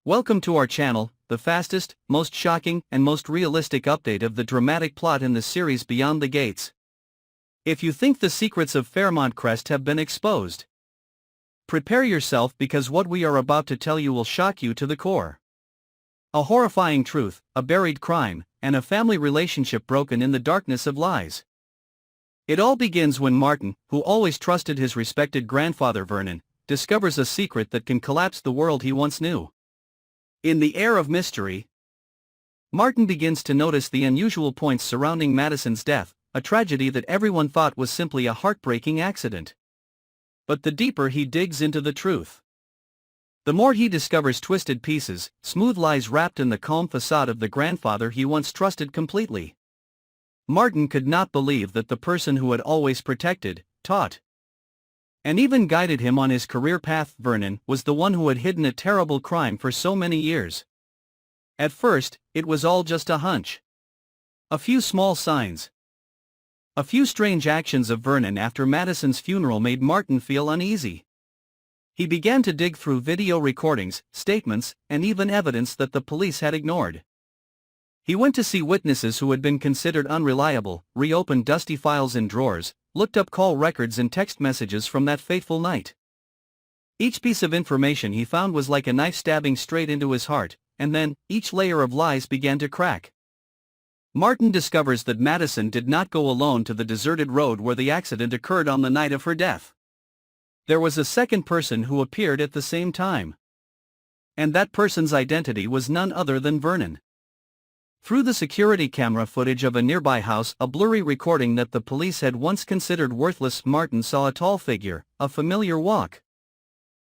Welcome to our channel, the fastest, most shocking, and most realistic update of the dramatic plot in the series Beyond the Gates. If you think the secrets of Fairmont Crest have been exposed, prepare yourself because what we are about to tell you will shock you to the core. A horrifying truth, a buried crime, and a family relationship broken in the darkness of lies. It all begins when Martin, who always trusted his respected grandfather Vernon, discovers a secret that can collapse the world he once knew. In the air of mystery, Martin begins to notice the unusual points surrounding Madison's death, a tragedy that everyone thought was simply a heartbreaking accident. But the deeper he digs into the truth, the more he discovers twisted pieces, smooth lies wrapped in the calm facade of the grandfather he once trusted completely. Martin could not believe that the person who had always protected, taught, and even guided him on his career path, Vernon, was the one who had hidden a terrible crime for so many years. At first, it was all just a hunch. A few small signs, a few strange actions of Vernon after Madison's funeral made Martin feel uneasy. He began to dig through video recordings, statements, and even evidence that the police had ignored. He went to see witnesses who had been considered unreliable, reopened dusty files in drawers, looked up call records and text messages from that fateful night. Each piece of information he found was like a knife stabbing straight into his heart, and then, each layer of lies began to crack. Martin discovers that Madison did not go alone to the deserted road where the accident occurred on the night of her death. There was a second person who appeared at the same time. And that person's identity was none other than Vernon. Through the security camera footage of a nearby house, a blurry recording that the police had once considered worthless, Martin saw a tall figure, a familiar walk,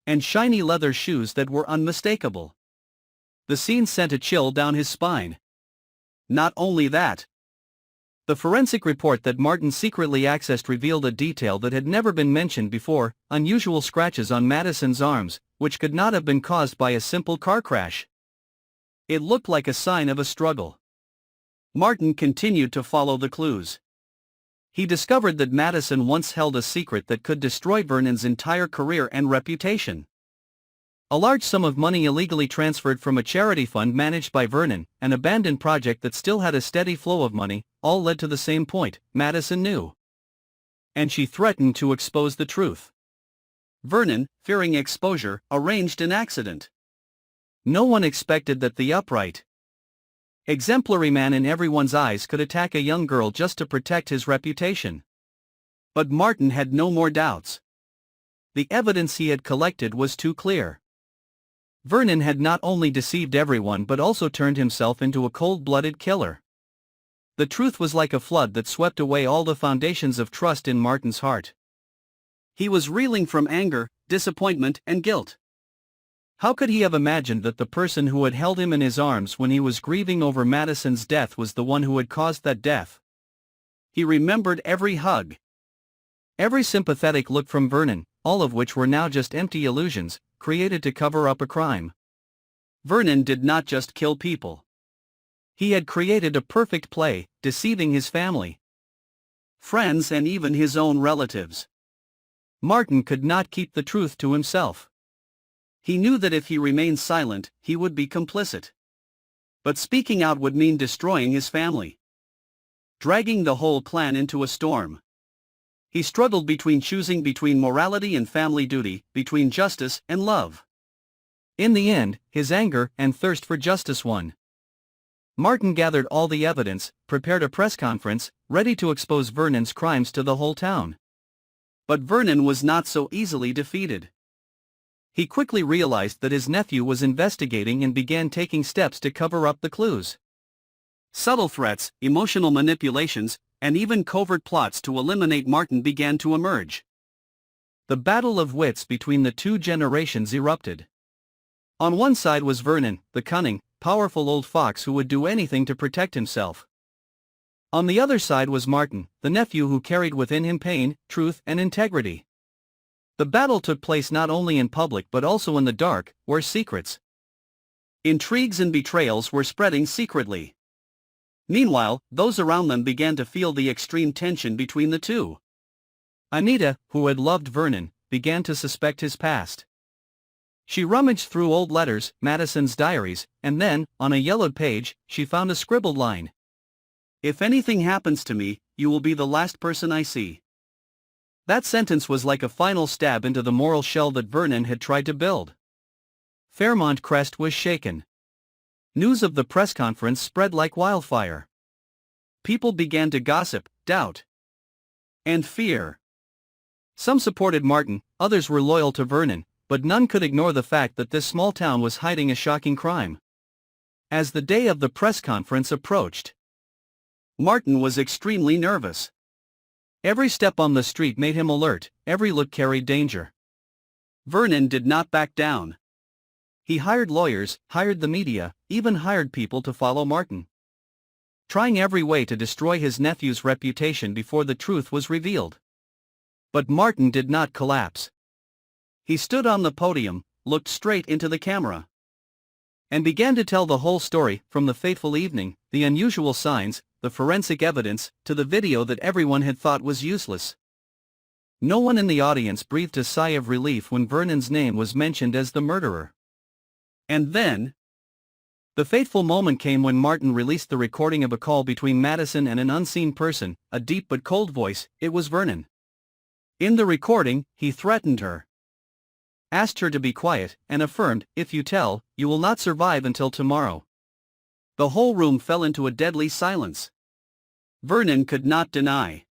and shiny leather shoes that were unmistakable. The scene sent a chill down his spine. Not only that, the forensic report that Martin secretly accessed revealed a detail that had never been mentioned before: unusual scratches on Madison's arms, which could not have been caused by a simple car crash. It looked like a sign of a struggle. Martin continued to follow the clues. He discovered that Madison once held a secret that could destroy Vernon's entire career and reputation. A large sum of money illegally transferred from a charity fund managed by Vernon, an abandoned project that still had a steady flow of money, all led to the same point: Madison knew. And she threatened to expose the truth. Vernon, fearing exposure, arranged an accident. No one expected that the upright, exemplary man in everyone's eyes could attack a young girl just to protect his reputation. But Martin had no more doubts. The evidence he had collected was too clear. Vernon had not only deceived everyone but also turned himself into a cold-blooded killer. The truth was like a flood that swept away all the foundations of trust in Martin's heart. He was reeling from anger, disappointment, and guilt. How could he have imagined that the person who had held him in his arms when he was grieving over Madison's death was the one who had caused that death? He remembered every hug, every sympathetic look from Vernon, all of which were now just empty illusions, created to cover up a crime. Vernon did not just kill people. He had created a perfect play, deceiving his family, friends, and even his own relatives. Martin could not keep the truth to himself. He knew that if he remained silent, he would be complicit. But speaking out would mean destroying his family, dragging the whole clan into a storm. He struggled between choosing between morality and family duty, between justice and love. In the end, his anger and thirst for justice won. Martin gathered all the evidence, prepared a press conference, ready to expose Vernon's crimes to the whole town. But Vernon was not so easily defeated. He quickly realized that his nephew was investigating and began taking steps to cover up the clues. Subtle threats, emotional manipulations, and even covert plots to eliminate Martin began to emerge. The battle of wits between the two generations erupted. On one side was Vernon, the cunning, powerful old fox who would do anything to protect himself. On the other side was Martin, the nephew who carried within him pain, truth, and integrity. The battle took place not only in public but also in the dark, where secrets, intrigues, and betrayals were spreading secretly. Meanwhile, those around them began to feel the extreme tension between the two. Anita, who had loved Vernon, began to suspect his past. She rummaged through old letters, Madison's diaries, and then, on a yellowed page, she found a scribbled line. "If anything happens to me, you will be the last person I see." That sentence was like a final stab into the moral shell that Vernon had tried to build. Fairmont Crest was shaken. News of the press conference spread like wildfire. People began to gossip, doubt, and fear. Some supported Martin, others were loyal to Vernon, but none could ignore the fact that this small town was hiding a shocking crime. As the day of the press conference approached, Martin was extremely nervous. Every step on the street made him alert, every look carried danger. Vernon did not back down. He hired lawyers, hired the media, even hired people to follow Martin, trying every way to destroy his nephew's reputation before the truth was revealed. But Martin did not collapse. He stood on the podium, looked straight into the camera, and began to tell the whole story, from the fateful evening, the unusual signs, the forensic evidence, to the video that everyone had thought was useless. No one in the audience breathed a sigh of relief when Vernon's name was mentioned as the murderer. And then, the fateful moment came when Martin released the recording of a call between Madison and an unseen person, a deep but cold voice. It was Vernon. In the recording, he threatened her, asked her to be quiet, and affirmed, "If you tell, you will not survive until tomorrow." The whole room fell into a deadly silence. Vernon could not deny.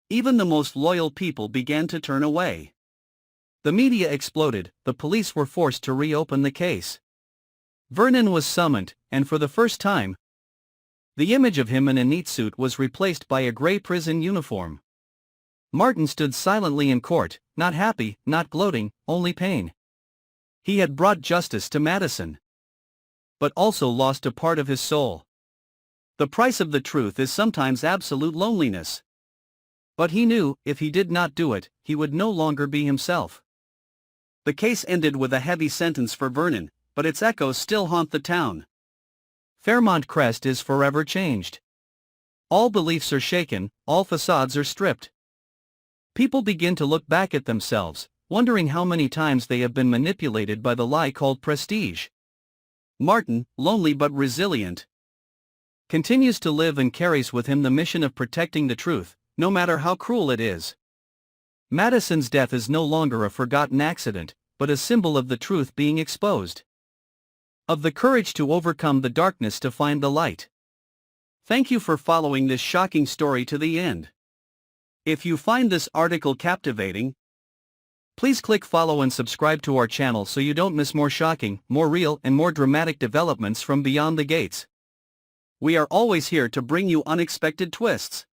Even the most loyal people began to turn away. The media exploded, the police were forced to reopen the case. Vernon was summoned, and for the first time, the image of him in a neat suit was replaced by a gray prison uniform. Martin stood silently in court, not happy, not gloating, only pain. He had brought justice to Madison, but also lost a part of his soul. The price of the truth is sometimes absolute loneliness. But he knew, if he did not do it, he would no longer be himself. The case ended with a heavy sentence for Vernon, but its echoes still haunt the town. Fairmont Crest is forever changed. All beliefs are shaken, all facades are stripped. People begin to look back at themselves, wondering how many times they have been manipulated by the lie called prestige. Martin, lonely but resilient, continues to live and carries with him the mission of protecting the truth, no matter how cruel it is. Madison's death is no longer a forgotten accident, but a symbol of the truth being exposed, of the courage to overcome the darkness to find the light. Thank you for following this shocking story to the end. If you find this article captivating, please click follow and subscribe to our channel so you don't miss more shocking, more real and more dramatic developments from beyond the gates. We are always here to bring you unexpected twists.